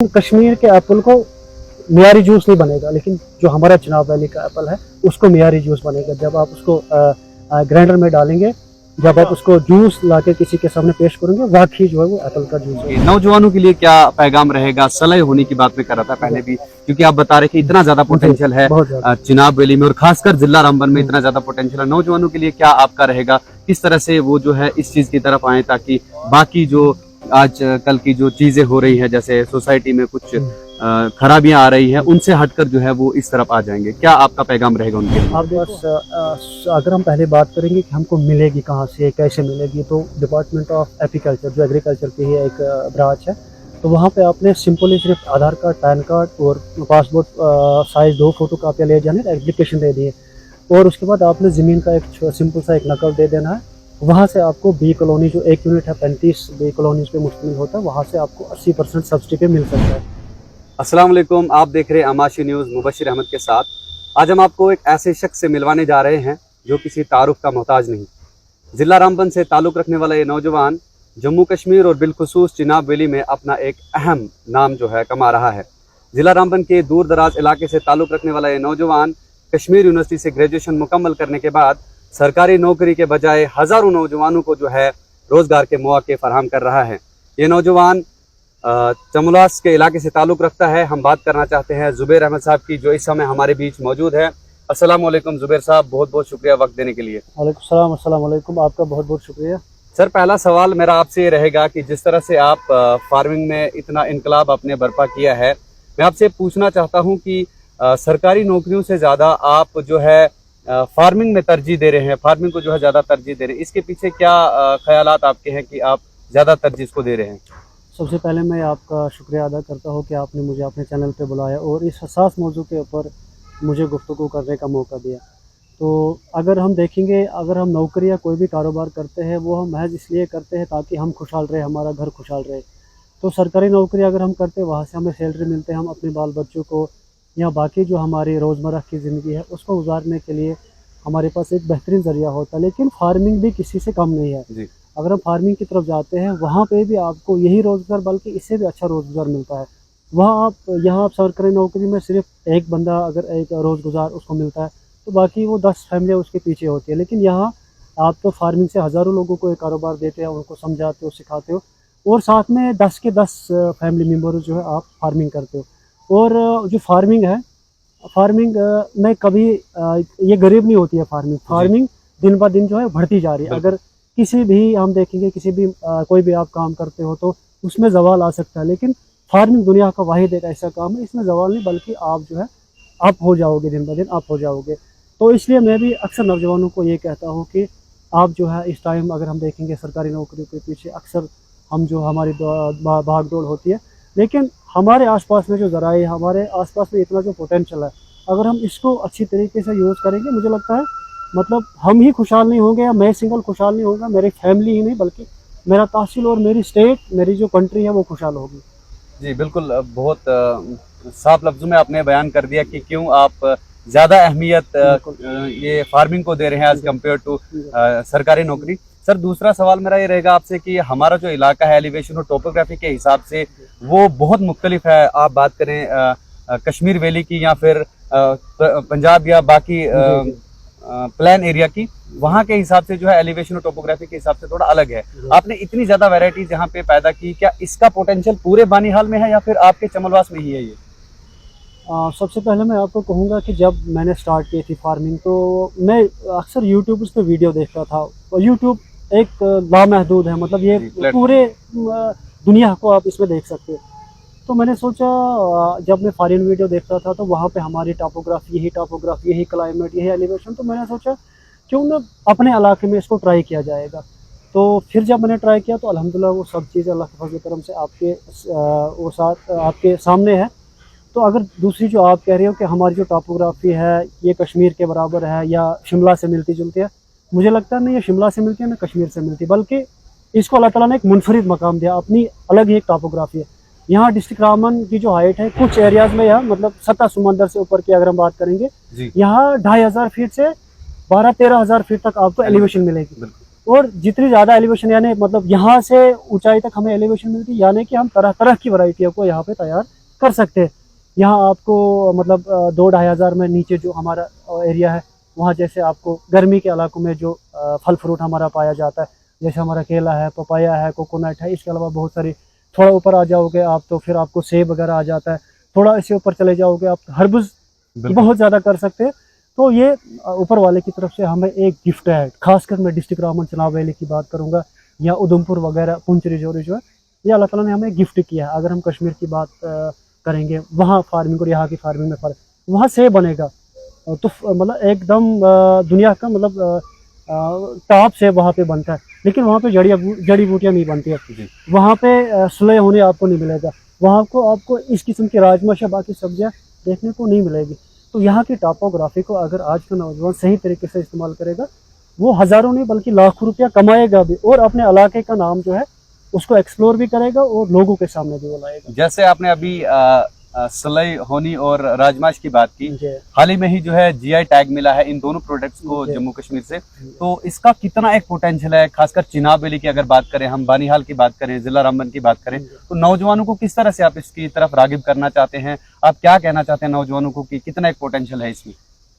कश्मीर के एप्पल को मियारी जूस नहीं बनेगा, लेकिन जो हमारा चिनाब वैली का एप्पल है उसको मियारी जूस बनेगा। जब आप उसको ग्राइंडर में डालेंगे, जब आप उसको जूस लाके किसी के सामने पेश करेंगे, वाकई जो है वो एप्पल का जूस है। नौजवानों के लिए क्या पैगाम रहेगा? सलाह होने की बात मैं कर रहा था पहले भी, क्योंकि आप बता रहे कि इतना ज्यादा पोटेंशियल है चिनाब वैली में और खासकर जिला रामबन में इतना ज्यादा पोटेंशियल है। नौजवानों के लिए क्या आपका रहेगा? किस तरह से वो जो है इस चीज की तरफ आए ताकि बाकी जो आज कल की जो चीजें हो रही है, जैसे सोसाइटी में कुछ खराबियां आ रही है, उनसे हटकर जो है वो इस तरफ आ जाएंगे। क्या आपका पैगाम रहेगा उनके लिए? आप देखो, अगर हम पहले बात करेंगे कि हमको मिलेगी कहाँ से, कैसे मिलेगी, तो डिपार्टमेंट ऑफ एग्रीकल्चर जो एग्रीकल्चर की ही एक ब्रांच है, तो वहाँ पे आपने सिंपली सिर्फ आधार कार्ड, पैन कार्ड और पासपोर्ट साइज 2 फोटो कापियाँ ले जाने, एप्लीकेशन दे दिए, और उसके बाद आपने ज़मीन का एक सिंपल सा एक नकल दे देना है। वहाँ से आपको बी कॉलोनी जो एक यूनिट है 35 बी कॉलोनीज पे मुश्तमिल होता है, वहाँ से आपको 80% सब्सिडी पे मिल सकता है। अस्सलाम वालेकुम, आप देख रहे हैं अमाशी न्यूज़ मुबशिर अहमद के साथ। आज हम आपको एक ऐसे शख्स से मिलवाने जा रहे हैं जो किसी तारुफ का मोहताज नहीं। जिला रामबन से ताल्लुक़ रखने वाला ये नौजवान जम्मू कश्मीर और बिलखुसूस चिनाब वैली में अपना एक अहम नाम जो है कमा रहा है। जिला रामबन के दूर दराज इलाके से ताल्लुक़ रखने वाला ये नौजवान कश्मीर यूनिवर्सिटी से ग्रेजुएशन मुकम्मल करने के बाद सरकारी नौकरी के बजाय हज़ारों नौजवानों को जो है रोज़गार के मौके फराहम कर रहा है। ये नौजवान चमलास के इलाके से ताल्लुक़ रखता है। हम बात करना चाहते हैं ज़ुबैर अहमद साहब की, जो इस समय हमारे बीच मौजूद है। अस्सलाम वालेकुम ज़ुबैर साहब, बहुत बहुत शुक्रिया वक्त देने के लिए। वालेकुम सलाम, अस्सलाम वालेकुम, आपका बहुत बहुत शुक्रिया। सर, पहला सवाल मेरा आपसे ये रहेगा कि जिस तरह से आप फार्मिंग में इतना इनकलाब आपने बर्पा किया है, मैं आपसे पूछना चाहता हूँ कि सरकारी नौकरियों से ज़्यादा आप जो है फार्मिंग में तरजीह दे रहे हैं, फार्मिंग को जो है ज़्यादा तरजीह दे रहे हैं, इसके पीछे क्या ख्यालात आपके हैं कि आप ज़्यादा तरजीह इसको दे रहे हैं? सबसे पहले मैं आपका शुक्रिया अदा करता हूँ कि आपने मुझे अपने चैनल पे बुलाया और इस हसास मौजू के ऊपर मुझे गुफ्तगू करने का मौका दिया। तो अगर हम देखेंगे, अगर हम नौकरी या कोई भी कारोबार करते हैं, वो हम महज इसलिए करते हैं ताकि हम खुशहाल रहे, हमारा घर खुशहाल रहे। तो सरकारी नौकरी अगर हम करते हैं, वहाँ से हमें सैलरी मिलते हैं, हम अपने बाल बच्चों को या बाकी जो हमारी रोज़मर्रा की ज़िंदगी है उसको गुजारने के लिए हमारे पास एक बेहतरीन ज़रिया होता है। लेकिन फार्मिंग भी किसी से कम नहीं है जी। अगर हम फार्मिंग की तरफ जाते हैं, वहाँ पे भी आपको यही रोज़गार, बल्कि इससे भी अच्छा रोज़गार मिलता है। वहाँ आप यहाँ आप सरकारी नौकरी में सिर्फ एक बंदा अगर एक रोज़गुज़ार उसको मिलता है, तो बाकी वो 10 फैमिलियाँ उसके पीछे होती है। लेकिन यहाँ आप तो फार्मिंग से हज़ारों लोगों को एक कारोबार देते हैं, उनको समझाते हो, सिखाते हो, और साथ में 10 के 10 फैमिली मेम्बर जो है आप फार्मिंग करते हो। और जो फार्मिंग है, फार्मिंग में कभी ये गरीब नहीं होती है। फार्मिंग दिन ब दिन जो है बढ़ती जा रही है। अगर किसी भी हम देखेंगे, किसी भी कोई भी आप काम करते हो तो उसमें ज़वाल आ सकता है, लेकिन फार्मिंग दुनिया का वाहिद एक ऐसा काम है, इसमें ज़वाल नहीं, बल्कि आप जो है अप हो जाओगे, दिन ब दिन अप हो जाओगे। तो इसलिए मैं भी अक्सर नौजवानों को ये कहता हूँ कि आप जो है इस टाइम अगर हम देखेंगे सरकारी नौकरी के पीछे अक्सर हम जो हमारी भाग दौड़ होती है, लेकिन हमारे आसपास में जो ज़राए, हमारे आसपास में इतना जो पोटेंशियल है, अगर हम इसको अच्छी तरीके से यूज़ करेंगे, मुझे लगता है मतलब हम ही खुशहाल नहीं होंगे, या मैं सिंगल खुशहाल नहीं होगा, मेरी फैमिली ही नहीं बल्कि मेरा तहसील और मेरी स्टेट, मेरी जो कंट्री है वो खुशहाल होगी। जी बिल्कुल, बहुत साफ लफ्ज़ों में आपने बयान कर दिया कि क्यों आप ज़्यादा अहमियत ये फार्मिंग को दे रहे हैं एज कम्पेयर टू सरकारी नौकरी। सर, दूसरा सवाल मेरा ये रहेगा आपसे कि हमारा जो इलाका है एलिवेशन और टोपोग्राफी के हिसाब से वो बहुत मुख्तलिफ है। आप बात करें कश्मीर वैली की या फिर पंजाब या बाकी प्लान एरिया की, वहाँ के हिसाब से जो है एलिवेशन और टोपोग्राफी के हिसाब से थोड़ा अलग है। आपने इतनी ज़्यादा वैरायटीज यहाँ पे पैदा की, क्या इसका पोटेंशियल पूरे बानीहाल में है या फिर आपके चमलवास में ही है ये? सबसे पहले मैं आपको कहूँगा कि जब मैंने स्टार्ट की थी फार्मिंग, तो मैं अक्सर यूट्यूब उस पर वीडियो देखता था, और यूट्यूब एक लामहदूद है, मतलब ये पूरे दुनिया को आप इसमें देख सकते हो। तो मैंने सोचा, जब मैं फॉरेन वीडियो देखता था तो वहाँ पे हमारी टोपोग्राफी, यही क्लाइमेट, यही एलिवेशन, तो मैंने सोचा क्यों ना अपने इलाके में इसको ट्राई किया जाएगा। तो फिर जब मैंने ट्राई किया तो अल्हम्दुलिल्लाह वो सब चीज़ अल्लाह के फज़ल करम से आपके सामने है। तो अगर दूसरी जो आप कह रहे हो कि हमारी जो टोपोग्राफी है ये कश्मीर के बराबर है या शिमला से मिलती जुलती है, मुझे लगता है नहीं ये शिमला से मिलती है, ना कश्मीर से मिलती, बल्कि इसको अल्लाह ताला ने एक मुनफरिद मकाम दिया, अपनी अलग ही एक टोपोग्राफी है। यहाँ डिस्ट्रिक्ट रामबन की जो हाइट है, कुछ एरियाज में यह मतलब सतह समंदर से ऊपर की अगर हम बात करेंगे, यहाँ 2500 फीट से 12-13 हज़ार फीट तक आपको एलिवेशन मिलेगी। और जितनी ज़्यादा एलिवेशन यानी मतलब यहाँ से ऊंचाई तक हमें एलिवेशन मिलती है, यानी कि हम तरह तरह की वैरायटियों को यहाँ पे तैयार कर सकते हैं। यहाँ आपको मतलब 2-2,500 में नीचे जो हमारा एरिया है, वहाँ जैसे आपको गर्मी के इलाकों में जो फल फ्रूट हमारा पाया जाता है, जैसे हमारा केला है, पपाया है, कोकोनट है, इसके अलावा बहुत सारी। थोड़ा ऊपर आ जाओगे आप तो फिर आपको सेब वगैरह आ जाता है। थोड़ा इससे ऊपर चले जाओगे आप हरबूज बहुत ज़्यादा कर सकते हैं। तो ये ऊपर वाले की तरफ से हमें एक गिफ्ट है। खासकर मैं डिस्ट्रिक्ट रामबन चनाब वैली की बात करूँगा, या उधमपुर वगैरह पुंछ राजौरी जो है, ये अल्लाह ताला ने हमें गिफ्ट किया है। अगर हम कश्मीर की बात करेंगे, वहाँ फार्मिंग और यहाँ की फार्मिंग में फ़र्क, वहाँ सेब बनेगा तो मतलब एकदम दुनिया का मतलब टॉप सेब वहाँ पे बनता है, लेकिन वहाँ पे जड़ी बूटियाँ नहीं बनती है। वहाँ पे सुलह होने आपको नहीं मिलेगा, वहाँ को आपको इस किस्म की राजमा बाकी सब्जियाँ देखने को नहीं मिलेगी। तो यहाँ की टॉपोग्राफी को अगर आज का नौजवान सही तरीके से इस्तेमाल करेगा, वो हज़ारों नहीं बल्कि लाखों रुपया कमाएगा भी, और अपने इलाके का नाम जो है उसको एक्सप्लोर भी करेगा और लोगों के सामने भी वो लाएगा। जैसे आपने अभी सलई होनी और राजमाश की बात की, हाल ही में ही जो है जीआई टैग मिला है इन दोनों प्रोडक्ट्स को जम्मू कश्मीर से, तो इसका कितना एक पोटेंशियल है, खासकर चिनाब वैली की अगर बात करें, हम बानीहाल की बात करें, जिला रामबन की बात करें, तो नौजवानों को किस तरह से आप इसकी तरफ रागिब करना चाहते हैं? आप क्या कहना चाहते हैं नौजवानों को कि कितना एक पोटेंशियल है इसमें?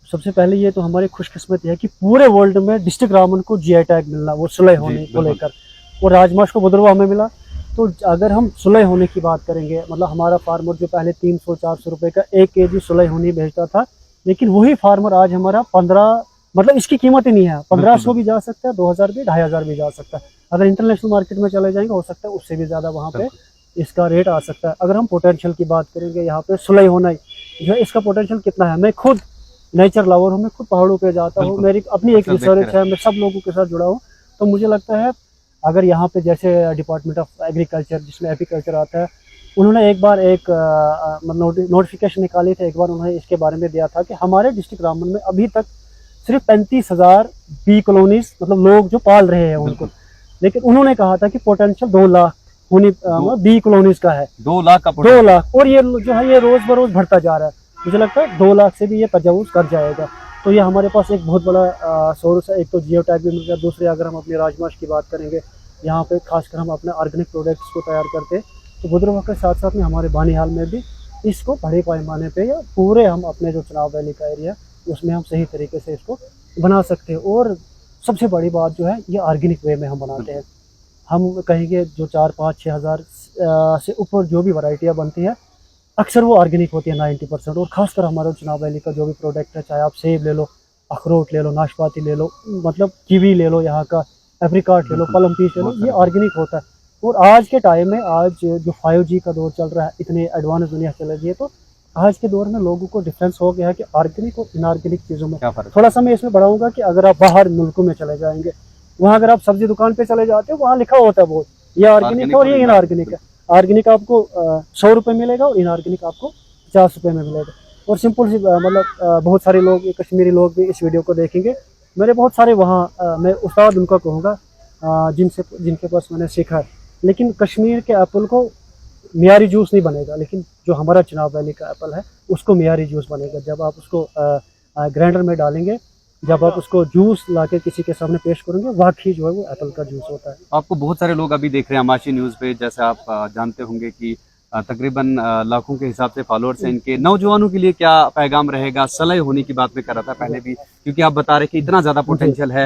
सबसे पहले ये तो हमारी खुशकिस्मती है कि पूरे वर्ल्ड में डिस्ट्रिक्ट रामबन को जीआई टैग मिलना, वो सुलह होने को लेकर, और राजमाश को भद्रवा हमें मिला। तो अगर हम सुलह होने की बात करेंगे, मतलब हमारा फार्मर जो पहले 300-400 रुपए का 1 kg सुलह होनी बेचता था, लेकिन वही फार्मर आज हमारा 15, मतलब इसकी कीमत ही नहीं है, 1500 भी जा सकता है, 2000 भी, 2500 भी जा सकता है। अगर इंटरनेशनल मार्केट में चले जाएंगे, हो सकता है उससे भी ज़्यादा वहाँ पे इसका रेट आ सकता है। अगर हम पोटेंशियल की बात करेंगे, यहाँ पे सुलह होना जो है, इसका पोटेंशियल कितना है। मैं खुद नेचर लवर हूँ, मैं खुद पहाड़ों पे जाता हूँ, मेरी अपनी एक रिसर्च है, मैं सब लोगों के साथ जुड़ा हूँ। तो मुझे लगता है अगर यहाँ पे जैसे डिपार्टमेंट ऑफ एग्रीकल्चर, जिसमें एपीकल्चर आता है, उन्होंने एक बार एक नोटिफिकेशन निकाली थी, एक बार उन्होंने इसके बारे में दिया था कि हमारे डिस्ट्रिक्ट रामबन में अभी तक सिर्फ 35,000 बी कॉलोनीज, मतलब लोग जो पाल रहे हैं उनको, लेकिन उन्होंने कहा था कि पोटेंशियल 2 लाख होनी बी कॉलोनीज का है। 2 लाख का 2 लाख, और ये जो है ये रोज बरोज बढ़ता जा रहा है। मुझे लगता है 2 लाख से भी ये तजावुज कर जाएगा। तो ये हमारे पास एक बहुत बड़ा सोर्स है। एक तो जियो टैग भी मिल गया, दूसरे अगर हम अपनी राजमाश की बात करेंगे, यहाँ पे खासकर हम अपने ऑर्गेनिक प्रोडक्ट्स को तैयार करते हैं, तो भद्रवा के साथ साथ में हमारे बानीहाल में भी इसको बड़े पैमाने पे, या पूरे हम अपने जो चनाब वैली का एरिया उसमें हम सही तरीके से इसको बना सकते हैं। और सबसे बड़ी बात जो है, ये ऑर्गेनिक वे में हम बनाते हैं। हम कहेंगे जो 4-5-6 हज़ार से ऊपर जो भी वैरायटियाँ बनती है, अक्सर वो ऑर्गेनिक होती है 90%। और खासकर हमारे चनाब वैली का जो भी प्रोडक्ट है, चाहे आप सेब ले लो, अखरोट ले लो, नाशपाती ले लो, मतलब कीवी ले लो, यहाँ का एप्रिकॉट ले लो, पलम पीस ले लो, ये ऑर्गेनिक होता है। और आज के टाइम में, आज जो 5G का दौर चल रहा है, इतनी एडवांस दुनिया चल रही है, तो आज के दौर में लोगों को डिफरेंस हो गया है कि ऑर्गेनिक और इनऑर्गेनिक चीज़ों में थोड़ा सा मैं इसमें बढ़ाऊंगा कि अगर आप बाहर मुल्कों में चले जाएंगे, वहाँ अगर आप सब्जी दुकान पे चले जाते हो, वहाँ लिखा होता है बहुत, ये ऑर्गेनिक है और ये इनऑर्गेनिक है। ऑर्गेनिक आपको 100 रुपये मिलेगा और इनऑर्गेनिक आपको 50 रुपये में मिलेगा। और सिंपल सी मतलब बहुत सारे लोग, कश्मीरी लोग भी इस वीडियो को देखेंगे, मेरे बहुत सारे वहाँ मैं उस्ताद उनका कहूँगा जिनके पास मैंने सीखा है। लेकिन कश्मीर के एप्पल को मियारी जूस नहीं बनेगा, लेकिन जो हमारा चनाब वैली का एप्पल है उसको मियारी जूस बनेगा। जब आप उसको ग्राइंडर में डालेंगे, जब आप उसको जूस लाके किसी के सामने पेश करेंगे, वाकई जो है वो एप्पल का जूस होता है। आपको बहुत सारे लोग अभी देख रहे हैं अमाशी न्यूज़ पे, जैसे आप जानते होंगे कि तकरीबन लाखों के हिसाब से फॉलोअर्स हैं इनके। नौजवानों के लिए क्या पैगाम रहेगा? सलह होने की बात में कर रहा था पहले भी, क्योंकि आप बता रहे कि इतना ज्यादा पोटेंशियल है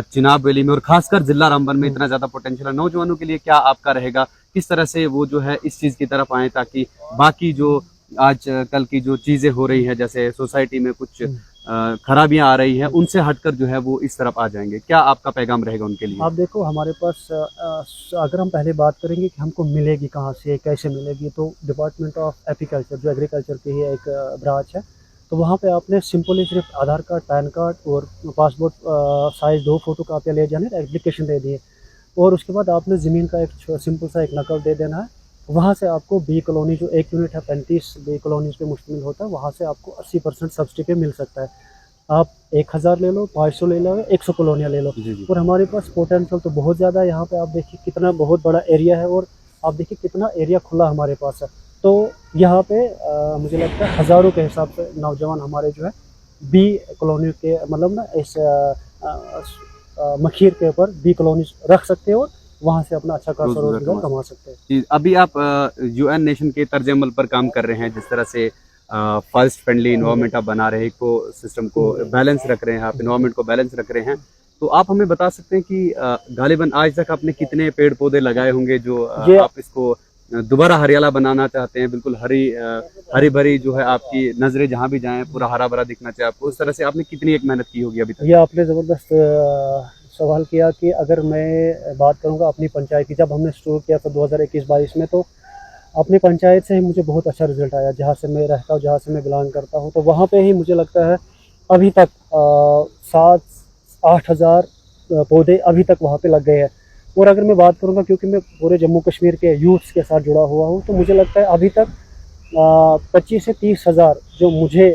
चिनाब वैली में, और खासकर जिला रामबन में इतना ज्यादा पोटेंशियल है। नौजवानों के लिए क्या आपका रहेगा, किस तरह से वो जो है इस चीज की तरफ आए, ताकि बाकी जो आज कल की जो चीजें हो रही है, जैसे सोसाइटी में कुछ खराबियां आ रही है, उनसे हटकर जो है वो इस तरफ आ जाएंगे? क्या आपका पैगाम रहेगा उनके लिए? आप देखो, हमारे पास अगर हम पहले बात करेंगे कि हमको मिलेगी कहाँ से, कैसे मिलेगी, तो डिपार्टमेंट ऑफ एपीकल्चर जो एग्रीकल्चर की ही एक ब्रांच है, तो वहाँ पे आपने सिंपली सिर्फ आधार कार्ड, पैन कार्ड और पासपोर्ट साइज 2 फोटो कापियाँ ले जाने, एप्लीकेशन दे दिए, और उसके बाद आपने ज़मीन का एक सिंपल सा एक नकल दे देना है। वहाँ से आपको बी कॉलोनी जो 1 यूनिट है 35 बी कॉलोनीज पे मुश्तमिल होता है, वहाँ से आपको 80% सब्सिडी पे मिल सकता है। आप 1000 ले लो, 500 ले लो, 100 कॉलोनियाँ ले लो। और हमारे पास पोटेंशियल तो बहुत ज़्यादा है यहाँ पे। आप देखिए कितना बहुत बड़ा एरिया है, और आप देखिए कितना एरिया खुला हमारे पास है। तो यहाँ पे मुझे लगता है हज़ारों के हिसाब से नौजवान हमारे जो है बी कॉलोनी के, मतलब ना इस मखीर के ऊपर बी कॉलोनी रख सकते हैं और वहाँ से अपना अच्छा खासा रोजगार रोजगार कमा सकते हैं। जी, अभी आप यूएन नेशन के तर्ज अमल पर काम कर रहे हैं, जिस तरह से फॉरेस्ट फ्रेंडली इन्वायरमेंट आप बना रहे हैं, इको सिस्टम को बैलेंस रख रहे हैं, आप इन्वायरमेंट को बैलेंस रख रहे हैं, तो आप हमें बता सकते हैं कि गालिबन आज तक आपने कितने पेड़ पौधे लगाए होंगे जो आप इसको दोबारा हरियाला बनाना चाहते हैं, बिल्कुल हरी भरी जो है आपकी नजरें जहाँ भी जाएं पूरा हरा भरा दिखना चाहिए आपको, उस तरह से आपने कितनी एक मेहनत की होगी अभी तक? ये आपने ज़बरदस्त सवाल किया कि अगर मैं बात करूंगा अपनी पंचायत की, जब हमने शुरू किया था 2021-22 में, तो अपनी पंचायत से ही मुझे बहुत अच्छा रिजल्ट आया। जहाँ से मैं रहता हूँ, जहाँ से मैं बिलोंग करता हूँ, तो वहाँ पे ही मुझे लगता है अभी तक 7-8 हज़ार पौधे अभी तक वहाँ पे लग गए हैं। और अगर मैं बात करूँगा, क्योंकि मैं पूरे जम्मू कश्मीर के यूथ्स के साथ जुड़ा हुआ हूँ, तो मुझे लगता है अभी तक 25 से 30 हज़ार जो मुझे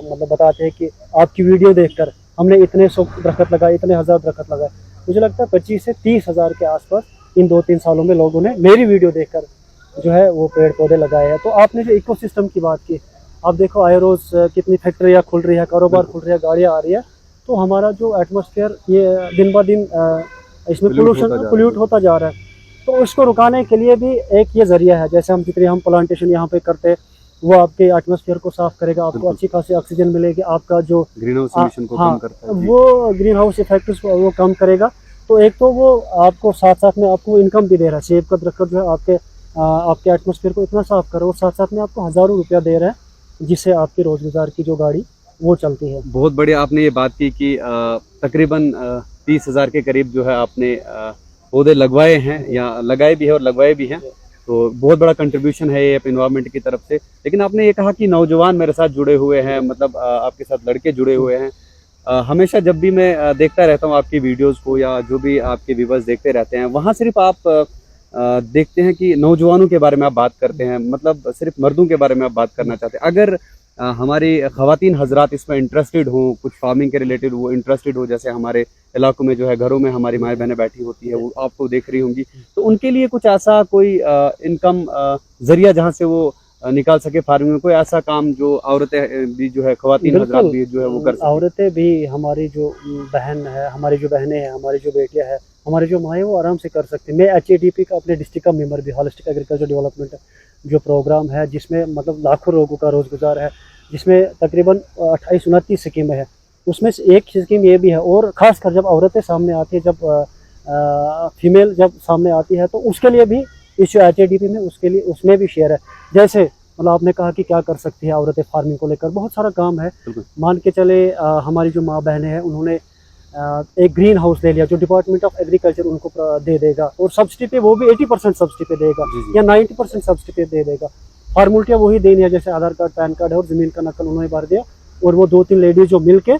मतलब बताते हैं कि आपकी वीडियो देखकर हमने इतने 100 दरख्त लगाए, इतने हज़ार दरख्त लगाए, मुझे लगता है 25 से 30 हज़ार के आसपास इन 2-3 सालों में लोगों ने मेरी वीडियो देखकर जो है वो पेड़ पौधे लगाए हैं। तो आपने जो इकोसिस्टम की बात की, आप देखो आए रोज़ कितनी फैक्ट्रियाँ खुल रही है, कारोबार खुल रही है, गाड़ियाँ आ रही है, तो हमारा जो एटमॉस्फेयर ये दिन ब दिन इसमें पोल्यूट होता जा रहा है। तो इसको रुकाने के लिए भी एक ये जरिया है, जैसे हम जितने हम प्लांटेशन यहाँ पे करते हैं, वो आपके एटमॉस्फेयर को साफ करेगा, आपको अच्छी खासी ऑक्सीजन मिलेगी, आपका जो ग्रीन हाउस इमिशन को कम करता है, वो ग्रीन हाउस इफेक्ट वो कम करेगा। तो एक तो वो आपको साथ साथ में आपको इनकम भी दे रहा है, सेब का दरख्त जो है आपके एटमॉस्फेयर को इतना साफ करे, और साथ साथ में आपको हज़ारों रुपया दे रहा है, जिससे आपकी रोजगार की जो गाड़ी वो चलती है। बहुत बढ़िया आपने ये बात की कि तकरीबन 30 हज़ार के करीब जो है आपने पौधे लगवाए हैं, या लगाए भी है और लगवाए भी हैं, तो बहुत बड़ा कंट्रीब्यूशन है ये इन्वायरमेंट की तरफ से। लेकिन आपने ये कहा कि नौजवान मेरे साथ जुड़े हुए हैं, मतलब आपके साथ लड़के जुड़े हुए हैं। हमेशा जब भी मैं देखता रहता हूँ आपकी वीडियोस को, या जो भी आपके व्यूवर्स देखते रहते हैं, वहाँ सिर्फ आप देखते हैं कि नौजवानों के बारे में आप बात करते हैं, मतलब सिर्फ मर्दों के बारे में आप बात करना चाहते हैं। अगर हमारी ख़वातीन हजरात इसमें इंटरेस्टेड हो, कुछ फार्मिंग के रिलेटेड वो इंटरेस्टेड हो, जैसे हमारे इलाकों में जो है घरों में हमारी माएँ बहनें बैठी होती है, वो आपको देख रही होंगी, तो उनके लिए कुछ ऐसा कोई इनकम जरिया जहाँ से वो निकाल सके फार्मिंग में, कोई ऐसा काम जो औरतें भी जो है, ख़वातीन हजरात भी जो है वो कर सके? औरतें भी, हमारी जो बहन है, हमारी जो बहनें हैं, हमारी जो बेटियां हैं, हमारी जो माँ है, वो आराम से कर सकती है। मैं HADP का अपने डिस्ट्रिक्ट का मेंबर भी, होलिस्टिक एग्रीकल्चर डेवलपमेंट जो प्रोग्राम है, जिसमें मतलब लाखों लोगों का रोजगार है, जिसमें तकरीबन 28-29 स्कीमें हैं, उसमें से एक स्कीम ये भी है। और ख़ासकर जब औरतें सामने आती है, जब फीमेल जब सामने आती है, तो उसके लिए भी इस जो HADP में उसके लिए उसमें भी शेयर है। जैसे मतलब आपने कहा कि क्या कर सकती है औरतें फार्मिंग को लेकर, बहुत सारा काम है। मान के चले हमारी जो माँ बहनें हैं, उन्होंने एक ग्रीन हाउस ले लिया, जो डिपार्टमेंट ऑफ एग्रीकल्चर उनको दे देगा, और सब्सिडी पे वो भी 80% सब्सिडी पे देगा, या 90% सब्सिडी पे दे देगा। फॉर्मूलिटियाँ वही देनी है, जैसे आधार कार्ड, पैन कार्ड है, और ज़मीन का नकल उन्होंने भर दिया, और वो 2-3 लेडीज जो मिल के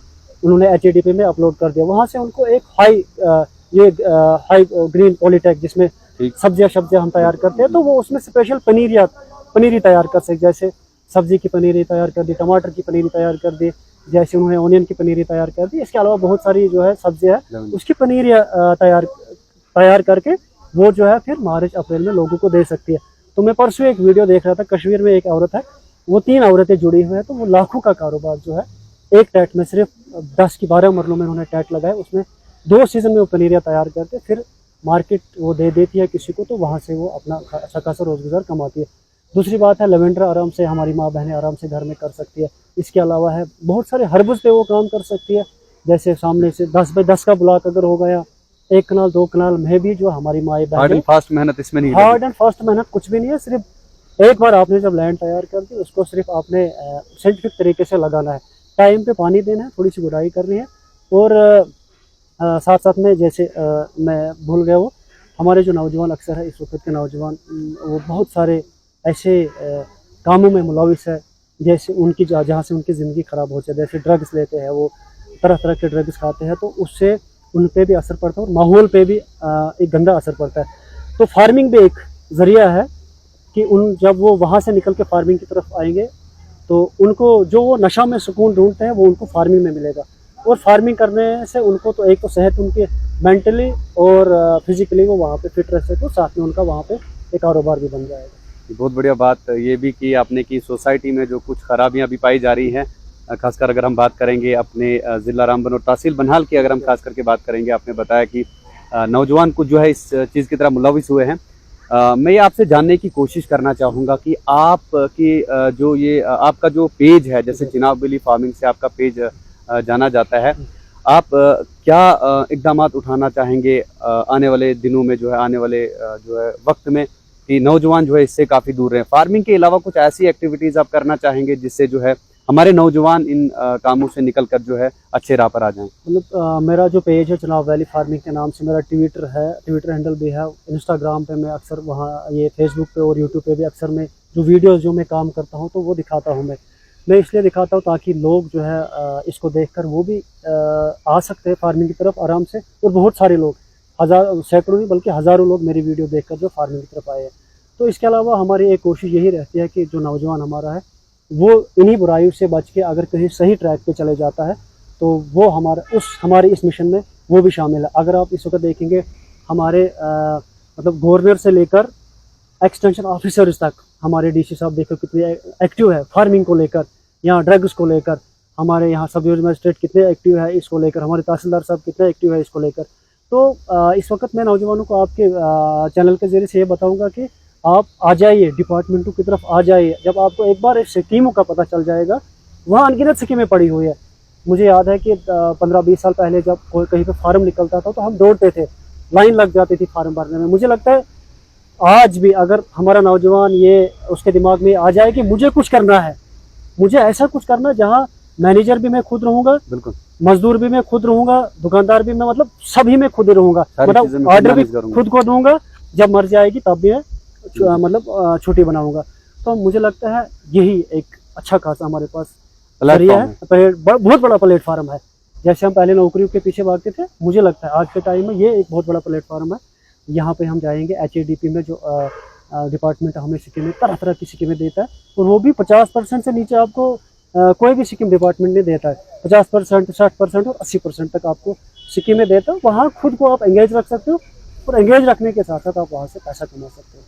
उन्होंने HADP में अपलोड कर दिया। वहाँ से उनको एक हाई ग्रीन पॉलीटेक, जिसमें सब्जियाँ हम तैयार करते हैं, तो वो उसमें स्पेशल पनीरी तैयार कर सकते, जैसे सब्जी की पनीरी तैयार कर दी, टमाटर की पनीरी तैयार कर दी, जैसे उन्होंने ऑनियन की पनीरी तैयार कर दी। इसके अलावा बहुत सारी जो है सब्जियाँ है, उसकी पनीरी तैयार करके वो जो है फिर मार्च-अप्रैल में लोगों को दे सकती है। तो मैं परसों एक वीडियो देख रहा था, कश्मीर में एक औरत है, वो 3 औरतें जुड़ी हुई है, तो वो लाखों का कारोबार जो है एक टैट में, सिर्फ 10 की 12 मरलों में उन्होंने टैट लगाए, उसमें 2 सीज़न में वो पनीरियाँ तैयार करते, फिर मार्केट वो दे देती है किसी को, तो वहाँ से वो अपना अच्छा खासा रोजगार कमाती है। दूसरी बात है, लेवेंडर आराम से हमारी माँ बहनें आराम से घर में कर सकती है। इसके अलावा है बहुत सारे हर्बस पे वो काम कर सकती है, जैसे सामने से 10 बाई 10 का ब्लॉक अगर हो गया, 1 कनाल 2 कनाल में भी जो हमारी माँ बहनें, हार्ड एंड फास्ट मेहनत इसमें नहीं, हार्ड एंड फास्ट मेहनत कुछ भी नहीं है। सिर्फ एक बार आपने जब लैंड तैयार कर दी, उसको सिर्फ आपने साइंटिफिक तरीके से लगाना है, टाइम पे पानी देना है, थोड़ी सी गुड़ाई करनी है, और साथ साथ में जैसे मैं भूल गया, वो हमारे जो नौजवान अक्सर है, इस वक्त के नौजवान, वो बहुत सारे ऐसे कामों में मुलविस है, जैसे उनकी जहाँ से उनकी ज़िंदगी ख़राब हो जाए, जैसे ड्रग्स लेते हैं, वो तरह तरह के ड्रग्स खाते हैं, तो उससे उन पे भी असर पड़ता है, और माहौल पे भी एक गंदा असर पड़ता है। तो फार्मिंग भी एक ज़रिया है कि जब वो वहाँ से निकल के फार्मिंग की तरफ आएंगे, तो उनको जो वो नशा में सुकून ढूंढते हैं, वो उनको फार्मिंग में मिलेगा। और फार्मिंग करने से उनको तो एक तो सेहत उनकी मेंटली और फिजिकली वो वहाँ पे फिट रह सकते, तो साथ में उनका वहाँ पे एक कारोबार भी बन जाएगा। बहुत बढ़िया बात ये भी की आपने कि सोसाइटी में जो कुछ खराबियां भी पाई जा रही हैं, खासकर अगर हम बात करेंगे अपने ज़िला रामबन और तहसील बनहाल की अगर हम खास करके बात करेंगे, आपने बताया कि नौजवान कुछ जो है इस चीज़ की तरह मुलविस हुए हैं। मैं ये आपसे जानने की कोशिश करना चाहूँगा कि आप की जो ये आपका जो पेज है, जैसे चिनाब वैली फार्मिंग से आपका पेज जाना जाता है, आप क्या इकदामात उठाना चाहेंगे आने वाले दिनों में, जो है आने वाले जो है वक्त में, कि नौजवान जो है इससे काफ़ी दूर रहें? फार्मिंग के अलावा कुछ ऐसी एक्टिविटीज़ आप करना चाहेंगे जिससे जो है हमारे नौजवान इन कामों से निकल कर जो है अच्छे राह पर आ जाएं? मतलब मेरा जो पेज है चिनाब वैली फार्मिंग के नाम से, मेरा ट्विटर है, ट्विटर हैंडल भी है, इंस्टाग्राम पे मैं अक्सर वहाँ, ये फेसबुक पे और यूट्यूब पे भी अक्सर मैं जो वीडियोस जो मैं काम करता हूँ तो वो दिखाता हूँ। मैं इसलिए दिखाता हूँ ताकि लोग जो है इसको देखकर वो भी आ सकते हैं फार्मिंग की तरफ आराम से। और बहुत सारे लोग, सैकड़ों नहीं बल्कि हज़ारों लोग मेरी वीडियो देखकर जो फार्मिंग की तरफ आए हैं। तो इसके अलावा हमारी एक कोशिश यही रहती है कि जो नौजवान हमारा है वो इन्हीं बुराइयों से बच के अगर कहीं सही ट्रैक पे चले जाता है तो वो हमारे इस मिशन में वो भी शामिल है। अगर आप इस वक्त देखेंगे हमारे मतलब गवर्नर से लेकर एक्सटेंशन ऑफिसर्स तक, हमारे डीसी साहब देखो कितने एक्टिव है फार्मिंग को लेकर, यहाँ ड्रग्स को लेकर, हमारे यहाँ सब डिविजनल मजिस्ट्रेट कितने एक्टिव है इसको लेकर, हमारे तहसीलदार साहब कितने एक्टिव है इसको लेकर। तो इस वक्त मैं नौजवानों को आपके चैनल के जरिए से ये बताऊँगा कि आप आ जाइए, डिपार्टमेंटों की तरफ आ जाइए। जब आपको एक बार इस स्कीमों का पता चल जाएगा, वहाँ अनगिनत स्कीमें पड़ी हुई है। मुझे याद है कि 15-20 साल पहले जब कोई कहीं पे फार्म निकलता था तो हम दौड़ते थे, लाइन लग जाती थी फार्म भरने में। मुझे लगता है आज भी अगर हमारा नौजवान ये उसके दिमाग में आ जाए कि मुझे कुछ करना है, मुझे ऐसा कुछ करना है जहाँ मैनेजर भी मैं खुद रहूँगा, बिल्कुल, मजदूर भी मैं खुद रहूँगा, दुकानदार भी मैं, मतलब सभी मैं खुद रहूँगा, मतलब ऑर्डर भी खुद को दूंगा, जब मर जाएगी तब भी मैं मतलब छुट्टी बनाऊंगा। तो मुझे लगता है यही एक अच्छा खासा हमारे पास जरिया है, बहुत बड़ा प्लेटफार्म है। जैसे हम पहले नौकरियों के पीछे भागते थे, मुझे लगता है आज के टाइम में ये एक बहुत बड़ा प्लेटफार्म है। यहाँ पे हम जाएंगे HADP में, जो डिपार्टमेंट हमें स्कीमें तरह तरह की स्कीमें देता है, और वो भी 50% से नीचे आपको कोई भी स्कीम डिपार्टमेंट नहीं देता है। 50%, 60% और 80% तक आपको स्कीमें देता है। वहाँ खुद को आप एंगेज रख सकते हो, और एंगेज रखने के साथ साथ आप वहाँ से पैसा कमा सकते हो।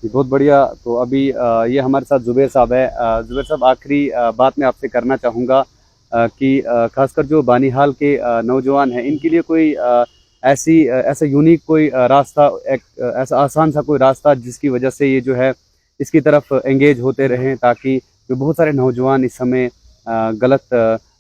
बहुत बढ़िया। तो अभी ये हमारे साथ जुबैर साहब है। जुबैर साहब, आखिरी बात मैं आपसे करना चाहूँगा कि खासकर जो बानिहाल के नौजवान हैं, इनके लिए कोई ऐसा यूनिक कोई रास्ता, एक ऐसा आसान सा कोई रास्ता जिसकी वजह से ये जो है इसकी तरफ एंगेज होते रहें, ताकि जो बहुत सारे नौजवान इस समय गलत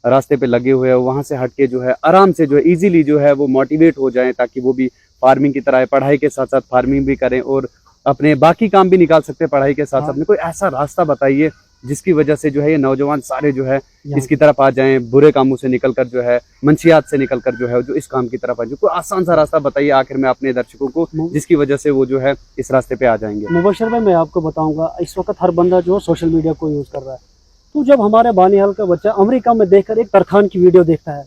रास्ते पे लगे हुए हैं, वहाँ से हट के जो है आराम से जो है ईजीली जो है वो मोटिवेट हो जाएं, ताकि वो भी फार्मिंग की तरह पढ़ाई के साथ साथ फार्मिंग भी करें और अपने बाकी काम भी निकाल सकते हैं पढ़ाई के साथ साथ में। कोई ऐसा रास्ता बताइए जिसकी वजह से जो है ये नौजवान सारे जो है इसकी तरफ आ जाएं, बुरे कामों से निकलकर जो है, मंशियात से निकलकर जो है जो इस काम की तरफ आ जाए। कोई आसान सा रास्ता बताइए आखिर में अपने दर्शकों को, जिसकी वजह से वो जो है इस रास्ते पे आ जाएंगे। मुबशर भाई, मैं आपको बताऊंगा, इस वक्त हर बंदा जो सोशल मीडिया को यूज कर रहा है। तो जब हमारे बानिहाल का बच्चा अमेरिका में देखकर एक तरखान की वीडियो देखता है,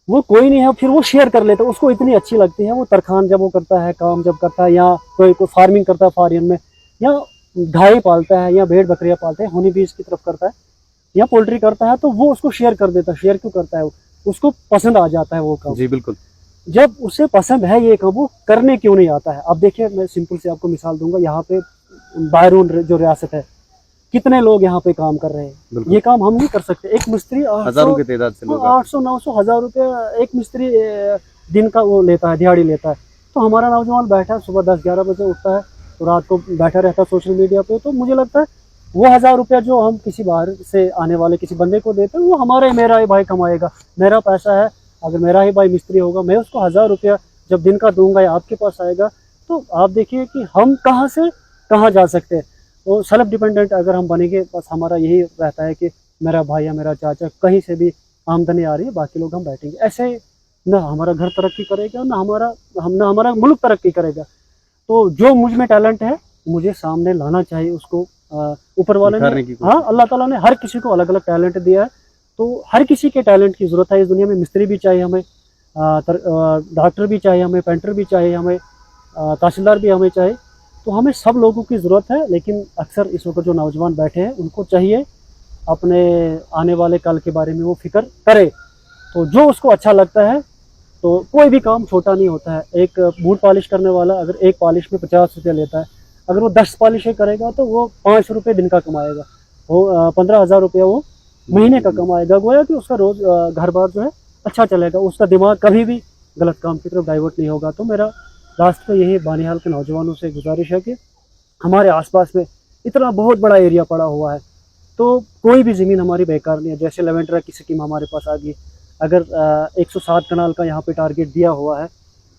वो कोई नहीं है, फिर वो शेयर कर लेता है, उसको इतनी अच्छी लगती है वो तरखान जब वो करता है, काम जब करता है, या कोई फार्मिंग करता है फॉरेन में, या गाय पालता है, या भेड़ बकरियां पालता है, होनी बीज की तरफ करता है, या पोल्ट्री करता है, तो वो उसको शेयर कर देता है। शेयर क्यों करता है? उसको पसंद आ जाता है वो काम। जी बिल्कुल। जब उसे पसंद है ये काम, वो करने क्यों नहीं आता है? अब देखिए, मैं सिंपल से आपको मिसाल दूंगा। यहाँ पे बैरून जो रियासत है, कितने लोग यहाँ पे काम कर रहे हैं। ये काम हम नहीं कर सकते। एक मिस्त्री हजारों की तादाद से लोग, 800-900 हज़ार रुपये एक मिस्त्री दिन का वो लेता है, दिहाड़ी लेता है। तो हमारा नौजवान बैठा है, सुबह 10-11 बजे उठता है, तो रात को बैठा रहता है सोशल मीडिया पे। तो मुझे लगता है वो 1000 रुपया जो हम किसी बाहर से आने वाले किसी बंदे को देते हैं, वो मेरा ही भाई कमाएगा, मेरा पैसा है। अगर मेरा ही भाई मिस्त्री होगा, मैं उसको 1000 रुपया जब दिन का दूंगा या आपके पास आएगा, तो आप देखिए कि हम कहाँ से कहाँ जा सकते हैं। वो सेल्फ डिपेंडेंट अगर हम बनेंगे, बस हमारा यही रहता है कि मेरा भाई या मेरा चाचा कहीं से भी आमदनी आ रही है, बाकी लोग हम बैठेंगे, ऐसे ना हमारा घर तरक्की करेगा, ना हमारा मुल्क तरक्की करेगा। तो जो मुझ में टैलेंट है मुझे सामने लाना चाहिए, उसको ऊपर वाले ने, हाँ, अल्लाह ताला ने हर किसी को अलग अलग टैलेंट दिया है। तो हर किसी के टैलेंट की ज़रूरत है इस दुनिया में। मिस्त्री भी चाहिए हमें, डॉक्टर भी चाहिए हमें, पेंटर भी चाहिए हमें, तहसीलदार भी हमें चाहिए। तो हमें सब लोगों की ज़रूरत है। लेकिन अक्सर इस वक्त जो नौजवान बैठे हैं, उनको चाहिए अपने आने वाले कल के बारे में वो फिक्र करे। तो जो उसको अच्छा लगता है, तो कोई भी काम छोटा नहीं होता है। एक बूट पॉलिश करने वाला अगर एक पॉलिश में 50 रुपया लेता है, अगर वो 10 पॉलिशें करेगा तो वो 5 रुपये दिन का कमाएगा, वो 15,000 रुपया वो महीने का कमाएगा, गोया कि उसका रोज घर बार जो है अच्छा चलेगा, उसका दिमाग कभी भी गलत काम की तरफ डाइवर्ट नहीं होगा। तो मेरा लास्ट में यही बानिहाल के नौजवानों से गुजारिश है कि हमारे आसपास में इतना बहुत बड़ा एरिया पड़ा हुआ है, तो कोई भी ज़मीन हमारी बेकार नहीं है। जैसे लेवेंड्रा की स्कीम हमारे पास आ गई, अगर 107 कनाल का यहाँ पे टारगेट दिया हुआ है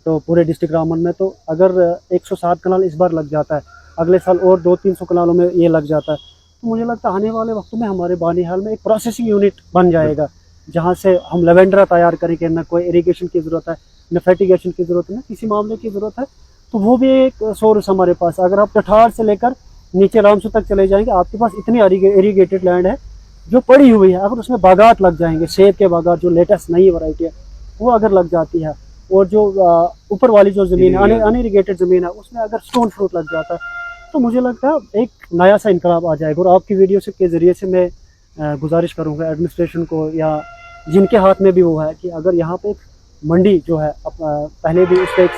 तो पूरे डिस्ट्रिक्ट रामबन में, तो अगर 107 कनाल इस बार लग जाता है, अगले साल और 200-300 कनालों में ये लग जाता है, तो मुझे लगता है आने वाले वक्तों में हमारे बानिहाल में एक प्रोसेसिंग यूनिट बन जाएगा, जहाँ से हम लेवेंड्रा तैयार करेंगे। न कोई इरीगेशन की ज़रूरत है, न फर्टिगेशन की ज़रूरत है, न किसी मामले की ज़रूरत है, तो वो भी एक सोर्स हमारे पास। अगर आप कठार से लेकर नीचे रामसू तक चले जाएंगे, आपके पास इतनी इरीगेटेड लैंड है जो पड़ी हुई है। अगर उसमें बागात लग जाएंगे, सेब के बागात जो लेटेस्ट नई वैरायटी है वो अगर लग जाती है, और जो ऊपर वाली जो ज़मीन है, अनइरीगेटेड ज़मीन है, उसमें अगर स्टोन फ्रूट लग जाता है, तो मुझे लगता है एक नया सा इनकलाब आ जाएगा। और आपकी वीडियो के ज़रिए से मैं गुजारिश करूँगा एडमिनिस्ट्रेशन को, या जिनके हाथ में भी वो है, कि अगर यहाँ पे एक मंडी जो है, पहले भी उस पर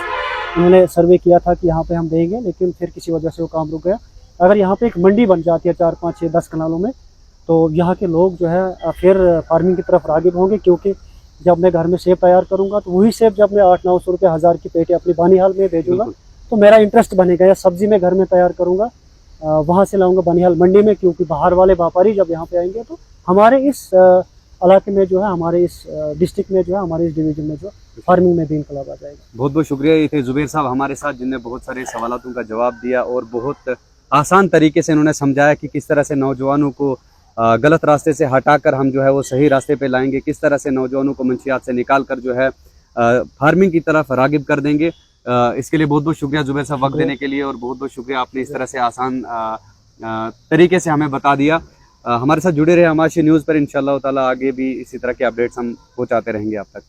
उन्होंने सर्वे किया था कि यहाँ पे हम देंगे, लेकिन फिर किसी वजह से वो काम रुक गया। अगर यहाँ पे एक मंडी बन जाती है 4, 5, 6, 10 कनालों में, तो यहाँ के लोग जो है फिर फार्मिंग की तरफ राग़िब होंगे। क्योंकि जब मैं घर में सेब तैयार करूँगा, तो वही सेब जब मैं 800-900 रुपये, 1000 की पेटी अपनी बानिहाल में भेजूँगा, तो मेरा इंटरेस्ट बनेगा। या सब्ज़ी मैं घर में तैयार करूँगा, वहाँ से लाऊंगा बानिहाल मंडी में, क्योंकि बाहर वाले व्यापारी जब यहाँ पे आएंगे, तो हमारे इस इलाके में जो है, हमारे इस डिस्ट्रिक्ट में जो है, हमारे इस डिवीजन में जो फार्मिंग में भी इनकलाब आ जाएगा। बहुत बहुत शुक्रिया। ये थे जुबैर साहब हमारे साथ, जिनने बहुत सारे सवालों का जवाब दिया और बहुत आसान तरीके से उन्होंने समझाया कि किस तरह से नौजवानों को गलत रास्ते से हटाकर हम जो है वो सही रास्ते पे लाएंगे, किस तरह से नौजवानों को मंशियात से निकाल कर जो है फार्मिंग की तरफ राग़िब कर देंगे। इसके लिए बहुत बहुत शुक्रिया जुबैर साहब वक्त देने के लिए, और बहुत बहुत शुक्रिया, आपने इस तरह से आसान तरीके से हमें बता दिया। हमारे साथ जुड़े रहे अमाशी न्यूज़ पर। इंशाअल्लाह ताला आगे भी इसी तरह के अपडेट्स हम पहुँचाते रहेंगे आप तक।